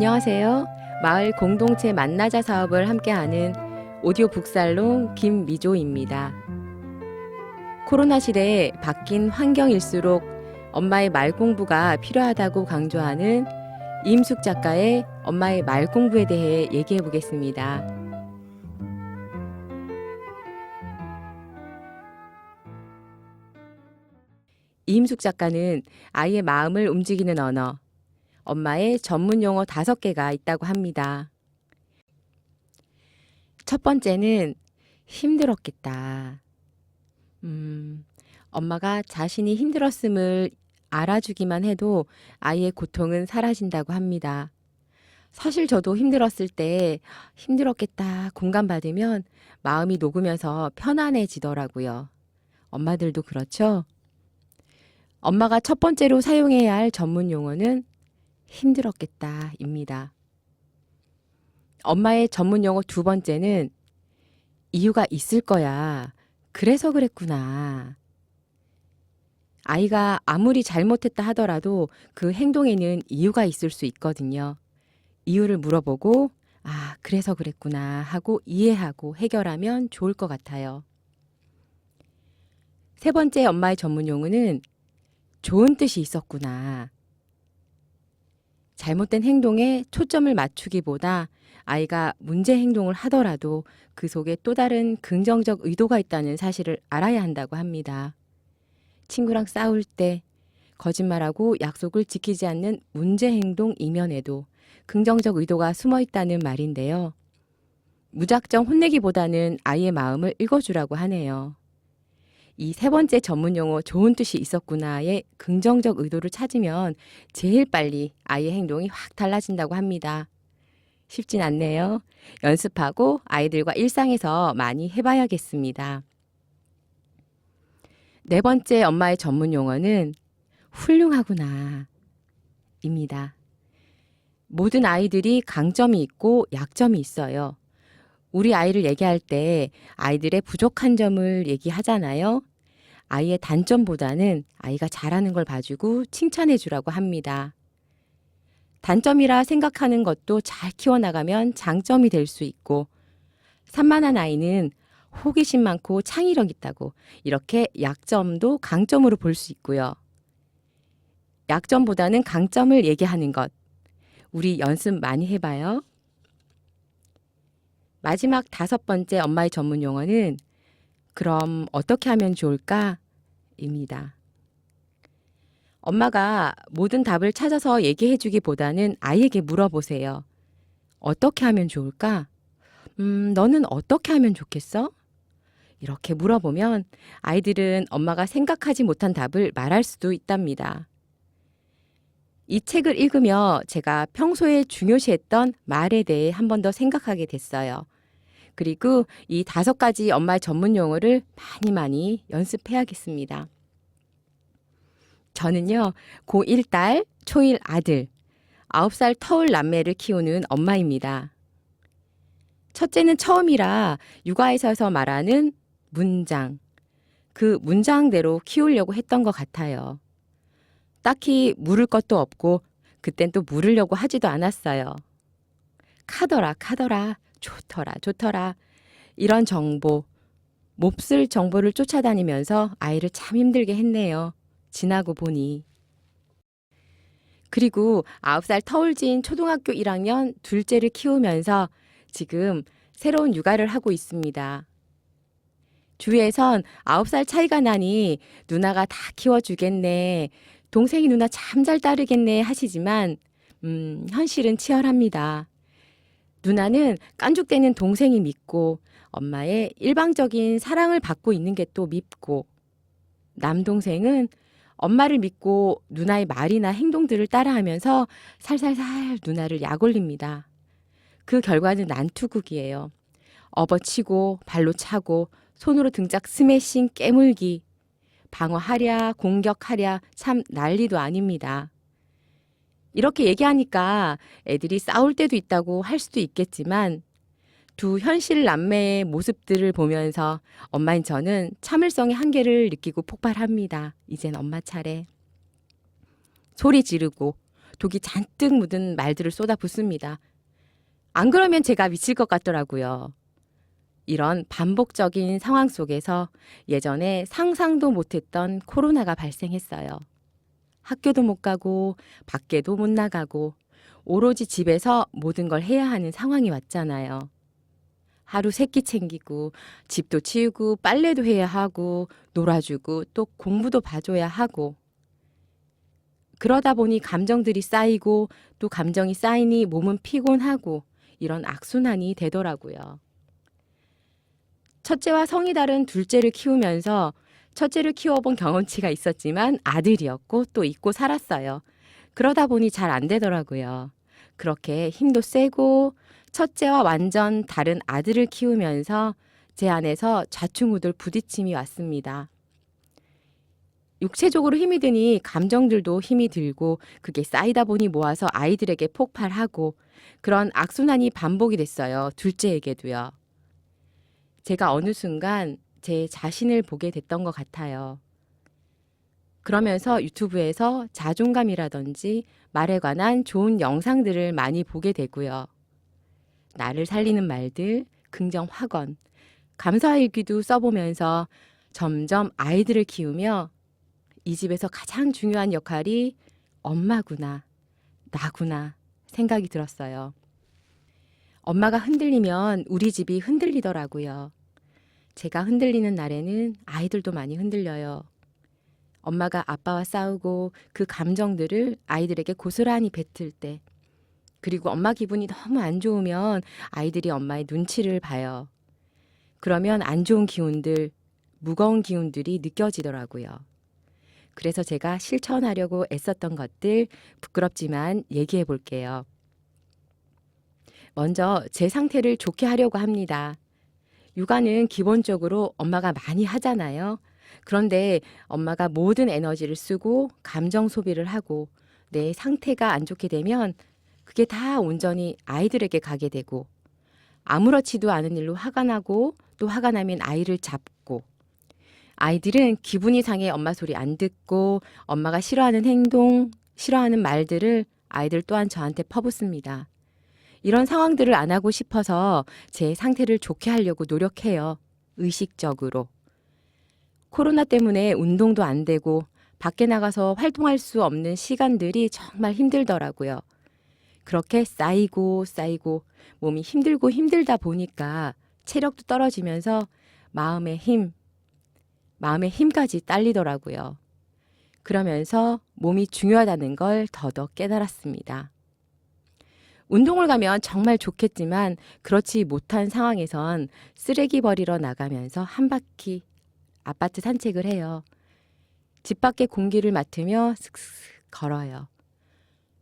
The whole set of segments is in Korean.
안녕하세요. 마을 공동체 만나자 사업을 함께하는 오디오 북살롱 김미조입니다. 코로나 시대에 바뀐 환경일수록 엄마의 말 공부가 필요하다고 강조하는 이임숙 작가의 엄마의 말 공부에 대해 얘기해 보겠습니다. 이임숙 작가는 아이의 마음을 움직이는 언어, 엄마의 전문 용어 5개가 있다고 합니다. 첫 번째는 힘들었겠다. 엄마가 자신이 힘들었음을 알아주기만 해도 아이의 고통은 사라진다고 합니다. 사실 저도 힘들었을 때 힘들었겠다 공감받으면 마음이 녹으면서 편안해지더라고요. 엄마들도 그렇죠? 엄마가 첫 번째로 사용해야 할 전문 용어는 힘들었겠다입니다. 엄마의 전문 용어 2번째는 이유가 있을 거야. 그래서 그랬구나. 아이가 아무리 잘못했다 하더라도 그 행동에는 이유가 있을 수 있거든요. 이유를 물어보고 아, 그래서 그랬구나 하고 이해하고 해결하면 좋을 것 같아요. 3번째 엄마의 전문 용어는 좋은 뜻이 있었구나. 잘못된 행동에 초점을 맞추기보다 아이가 문제 행동을 하더라도 그 속에 또 다른 긍정적 의도가 있다는 사실을 알아야 한다고 합니다. 친구랑 싸울 때 거짓말하고 약속을 지키지 않는 문제 행동 이면에도 긍정적 의도가 숨어 있다는 말인데요. 무작정 혼내기보다는 아이의 마음을 읽어주라고 하네요. 이 3번째 전문 용어 좋은 뜻이 있었구나의 긍정적 의도를 찾으면 제일 빨리 아이의 행동이 확 달라진다고 합니다. 쉽진 않네요. 연습하고 아이들과 일상에서 많이 해봐야겠습니다. 4번째 엄마의 전문 용어는 훌륭하구나 입니다. 모든 아이들이 강점이 있고 약점이 있어요. 우리 아이를 얘기할 때 아이들의 부족한 점을 얘기하잖아요. 아이의 단점보다는 아이가 잘하는 걸 봐주고 칭찬해 주라고 합니다. 단점이라 생각하는 것도 잘 키워나가면 장점이 될 수 있고 산만한 아이는 호기심 많고 창의력 있다고 이렇게 약점도 강점으로 볼 수 있고요. 약점보다는 강점을 얘기하는 것. 우리 연습 많이 해봐요. 마지막 5번째 엄마의 전문 용어는 그럼 어떻게 하면 좋을까? 입니다. 엄마가 모든 답을 찾아서 얘기해 주기보다는 아이에게 물어보세요. 어떻게 하면 좋을까? 너는 어떻게 하면 좋겠어? 이렇게 물어보면 아이들은 엄마가 생각하지 못한 답을 말할 수도 있답니다. 이 책을 읽으며 제가 평소에 중요시했던 말에 대해 한 번 더 생각하게 됐어요. 그리고 이 5가지 엄마의 전문 용어를 많이 연습해야겠습니다. 저는요, 고1 딸, 초1 아들, 9살 터울 남매를 키우는 엄마입니다. 첫째는 처음이라 육아에서 말하는 문장, 그 문장대로 키우려고 했던 것 같아요. 딱히 물을 것도 없고 그땐 또 물으려고 하지도 않았어요. 카더라 좋더라 이런 정보, 몹쓸 정보를 쫓아다니면서 아이를 참 힘들게 했네요. 지나고 보니. 그리고 9살 터울진 초등학교 1학년 둘째를 키우면서 지금 새로운 육아를 하고 있습니다. 주위에선 9살 차이가 나니 누나가 다 키워주겠네. 동생이 누나 참 잘 따르겠네 하시지만 현실은 치열합니다. 누나는 깐죽대는 동생이 밉고 엄마의 일방적인 사랑을 받고 있는 게 또 밉고 남동생은 엄마를 믿고 누나의 말이나 행동들을 따라하면서 살살살 누나를 약올립니다. 그 결과는 난투극이에요. 업어치고 발로 차고 손으로 등짝 스매싱 깨물기 방어하랴 공격하랴 참 난리도 아닙니다. 이렇게 얘기하니까 애들이 싸울 때도 있다고 할 수도 있겠지만 두 현실 남매의 모습들을 보면서 엄마인 저는 참을성의 한계를 느끼고 폭발합니다. 이젠 엄마 차례. 소리 지르고 독이 잔뜩 묻은 말들을 쏟아붓습니다. 안 그러면 제가 미칠 것 같더라고요. 이런 반복적인 상황 속에서 예전에 상상도 못했던 코로나가 발생했어요. 학교도 못 가고 밖에도 못 나가고 오로지 집에서 모든 걸 해야 하는 상황이 왔잖아요. 하루 세 끼 챙기고 집도 치우고 빨래도 해야 하고 놀아주고 또 공부도 봐줘야 하고 그러다 보니 감정들이 쌓이고 또 감정이 쌓이니 몸은 피곤하고 이런 악순환이 되더라고요. 첫째와 성이 다른 둘째를 키우면서 첫째를 키워본 경험치가 있었지만 아들이었고 또 잊고 살았어요. 그러다 보니 잘 안 되더라고요. 그렇게 힘도 세고 첫째와 완전 다른 아들을 키우면서 제 안에서 좌충우돌 부딪힘이 왔습니다. 육체적으로 힘이 드니 감정들도 힘이 들고 그게 쌓이다 보니 모아서 아이들에게 폭발하고 그런 악순환이 반복이 됐어요. 둘째에게도요. 제가 어느 순간 제 자신을 보게 됐던 것 같아요. 그러면서 유튜브에서 자존감이라든지 말에 관한 좋은 영상들을 많이 보게 되고요. 나를 살리는 말들, 긍정 확언, 감사일기도 써보면서 점점 아이들을 키우며 이 집에서 가장 중요한 역할이 엄마구나, 나구나 생각이 들었어요. 엄마가 흔들리면 우리 집이 흔들리더라고요. 제가 흔들리는 날에는 아이들도 많이 흔들려요. 엄마가 아빠와 싸우고 그 감정들을 아이들에게 고스란히 뱉을 때, 그리고 엄마 기분이 너무 안 좋으면 아이들이 엄마의 눈치를 봐요. 그러면 안 좋은 기운들, 무거운 기운들이 느껴지더라고요. 그래서 제가 실천하려고 애썼던 것들 부끄럽지만 얘기해 볼게요. 먼저 제 상태를 좋게 하려고 합니다. 육아는 기본적으로 엄마가 많이 하잖아요. 그런데 엄마가 모든 에너지를 쓰고 감정 소비를 하고 내 상태가 안 좋게 되면 그게 다 온전히 아이들에게 가게 되고 아무렇지도 않은 일로 화가 나고 또 화가 나면 아이를 잡고 아이들은 기분이 상해 엄마 소리 안 듣고 엄마가 싫어하는 행동, 싫어하는 말들을 아이들 또한 저한테 퍼붓습니다. 이런 상황들을 안 하고 싶어서 제 상태를 좋게 하려고 노력해요. 의식적으로. 코로나 때문에 운동도 안 되고 밖에 나가서 활동할 수 없는 시간들이 정말 힘들더라고요. 그렇게 쌓이고 몸이 힘들고 힘들다 보니까 체력도 떨어지면서 마음의 힘까지 딸리더라고요. 그러면서 몸이 중요하다는 걸 더더 깨달았습니다. 운동을 가면 정말 좋겠지만 그렇지 못한 상황에선 쓰레기 버리러 나가면서 한 바퀴 아파트 산책을 해요. 집 밖의 공기를 맡으며 슥슥 걸어요.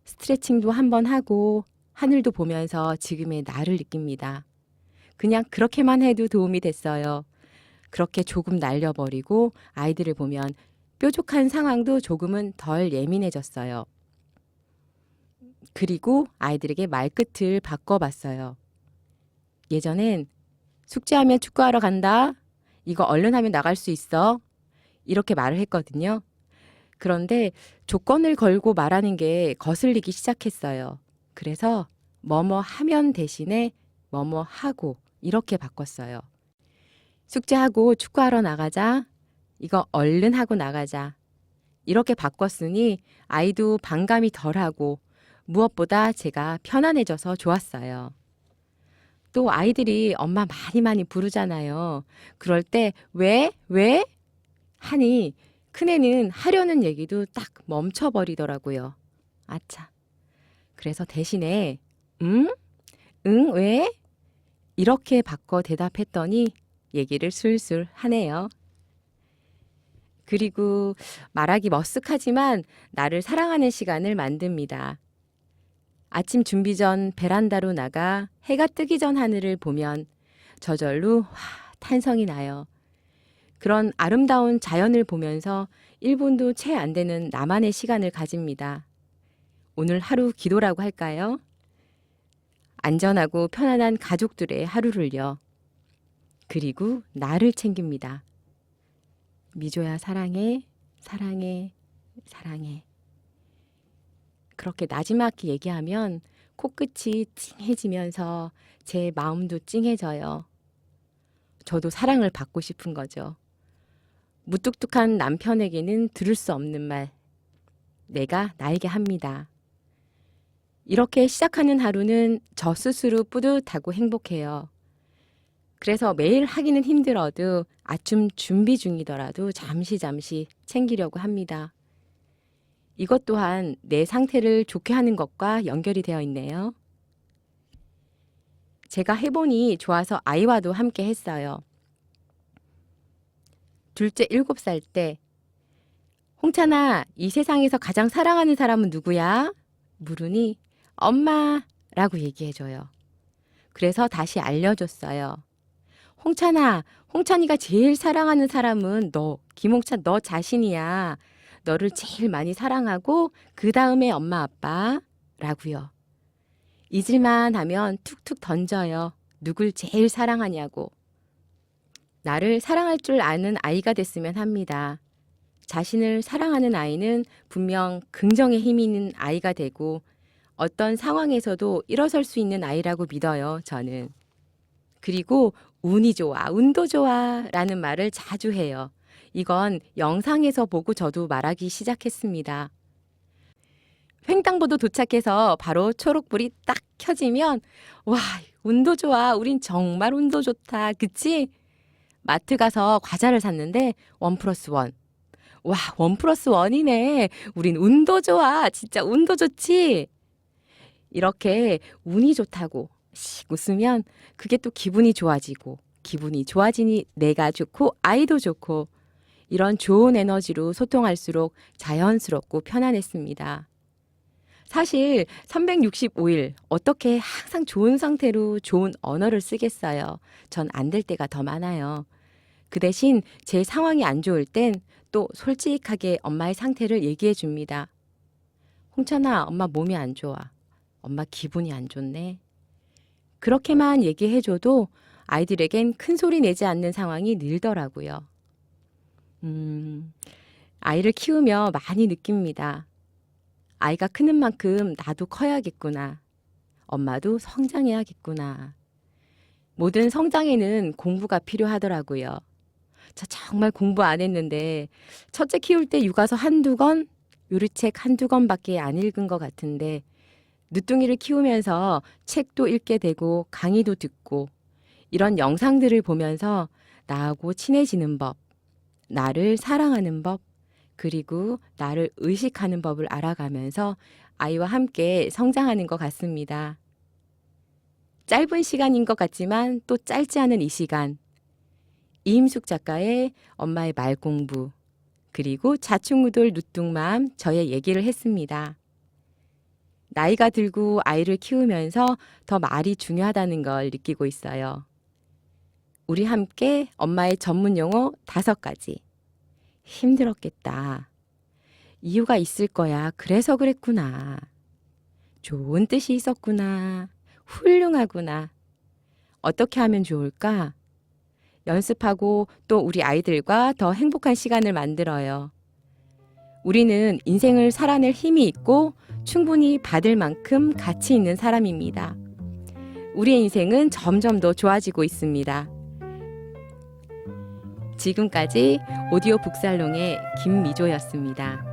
스트레칭도 한번 하고 하늘도 보면서 지금의 나를 느낍니다. 그냥 그렇게만 해도 도움이 됐어요. 그렇게 조금 날려버리고 아이들을 보면 뾰족한 상황도 조금은 덜 예민해졌어요. 그리고 아이들에게 말끝을 바꿔봤어요. 예전엔 숙제하면 축구하러 간다. 이거 얼른 하면 나갈 수 있어. 이렇게 말을 했거든요. 그런데 조건을 걸고 말하는 게 거슬리기 시작했어요. 그래서 뭐뭐 하면 대신에 뭐뭐 하고 이렇게 바꿨어요. 숙제하고 축구하러 나가자. 이거 얼른 하고 나가자. 이렇게 바꿨으니 아이도 반감이 덜하고 무엇보다 제가 편안해져서 좋았어요. 또 아이들이 엄마 많이 부르잖아요. 그럴 때 왜? 하니 큰애는 하려는 얘기도 딱 멈춰버리더라고요. 아차. 그래서 대신에 응? 응, 왜? 이렇게 바꿔 대답했더니 얘기를 술술 하네요. 그리고 말하기 머쓱하지만 나를 사랑하는 시간을 만듭니다. 아침 준비 전 베란다로 나가 해가 뜨기 전 하늘을 보면 저절로 탄성이 나요. 그런 아름다운 자연을 보면서 1분도 채 안 되는 나만의 시간을 가집니다. 오늘 하루 기도라고 할까요? 안전하고 편안한 가족들의 하루를요. 그리고 나를 챙깁니다. 미조야 사랑해, 사랑해, 사랑해. 그렇게 나지막히 얘기하면 코끝이 찡해지면서 제 마음도 찡해져요. 저도 사랑을 받고 싶은 거죠. 무뚝뚝한 남편에게는 들을 수 없는 말, 내가 나에게 합니다. 이렇게 시작하는 하루는 저 스스로 뿌듯하고 행복해요. 그래서 매일 하기는 힘들어도 아침 준비 중이더라도 잠시 챙기려고 합니다. 이것 또한 내 상태를 좋게 하는 것과 연결이 되어 있네요. 제가 해보니 좋아서 아이와도 함께 했어요. 둘째 7살 때, 홍찬아, 이 세상에서 가장 사랑하는 사람은 누구야? 물으니 엄마라고 얘기해줘요. 그래서 다시 알려줬어요. 홍찬아, 홍찬이가 제일 사랑하는 사람은 너, 김홍찬 너 자신이야. 너를 제일 많이 사랑하고 그 다음에 엄마 아빠 라고요. 잊을만 하면 툭툭 던져요. 누굴 제일 사랑하냐고. 나를 사랑할 줄 아는 아이가 됐으면 합니다. 자신을 사랑하는 아이는 분명 긍정의 힘이 있는 아이가 되고 어떤 상황에서도 일어설 수 있는 아이라고 믿어요, 저는. 그리고 운이 좋아, 운도 좋아 라는 말을 자주 해요. 이건 영상에서 보고 저도 말하기 시작했습니다. 횡단보도 도착해서 바로 초록불이 딱 켜지면 와, 운도 좋아. 우린 정말 운도 좋다. 그치? 마트 가서 과자를 샀는데 1+1. 와, 1+1이네. 우린 운도 좋아. 진짜 운도 좋지? 이렇게 운이 좋다고 씩 웃으면 그게 또 기분이 좋아지고 기분이 좋아지니 내가 좋고 아이도 좋고 이런 좋은 에너지로 소통할수록 자연스럽고 편안했습니다. 사실 365일 어떻게 항상 좋은 상태로 좋은 언어를 쓰겠어요. 전 안 될 때가 더 많아요. 그 대신 제 상황이 안 좋을 땐 또 솔직하게 엄마의 상태를 얘기해 줍니다. 홍찬아, 엄마 몸이 안 좋아. 엄마 기분이 안 좋네. 그렇게만 얘기해 줘도 아이들에겐 큰 소리 내지 않는 상황이 늘더라고요. 아이를 키우며 많이 느낍니다. 아이가 크는 만큼 나도 커야겠구나. 엄마도 성장해야겠구나. 모든 성장에는 공부가 필요하더라고요. 저 정말 공부 안 했는데 첫째 키울 때 육아서 한두 권, 요리책 한두 권밖에 안 읽은 것 같은데 늦둥이를 키우면서 책도 읽게 되고 강의도 듣고 이런 영상들을 보면서 나하고 친해지는 법, 나를 사랑하는 법, 그리고 나를 의식하는 법을 알아가면서 아이와 함께 성장하는 것 같습니다. 짧은 시간인 것 같지만 또 짧지 않은 이 시간. 이임숙 작가의 엄마의 말 공부, 그리고 자충우돌 누뚱맘 저의 얘기를 했습니다. 나이가 들고 아이를 키우면서 더 말이 중요하다는 걸 느끼고 있어요. 우리 함께 엄마의 전문 용어 5가지. 힘들었겠다. 이유가 있을 거야. 그래서 그랬구나. 좋은 뜻이 있었구나. 훌륭하구나. 어떻게 하면 좋을까? 연습하고 또 우리 아이들과 더 행복한 시간을 만들어요. 우리는 인생을 살아낼 힘이 있고 충분히 받을 만큼 가치 있는 사람입니다. 우리의 인생은 점점 더 좋아지고 있습니다. 지금까지 오디오 북살롱의 김미조였습니다.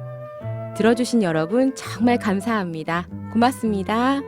들어주신 여러분 정말 감사합니다. 고맙습니다.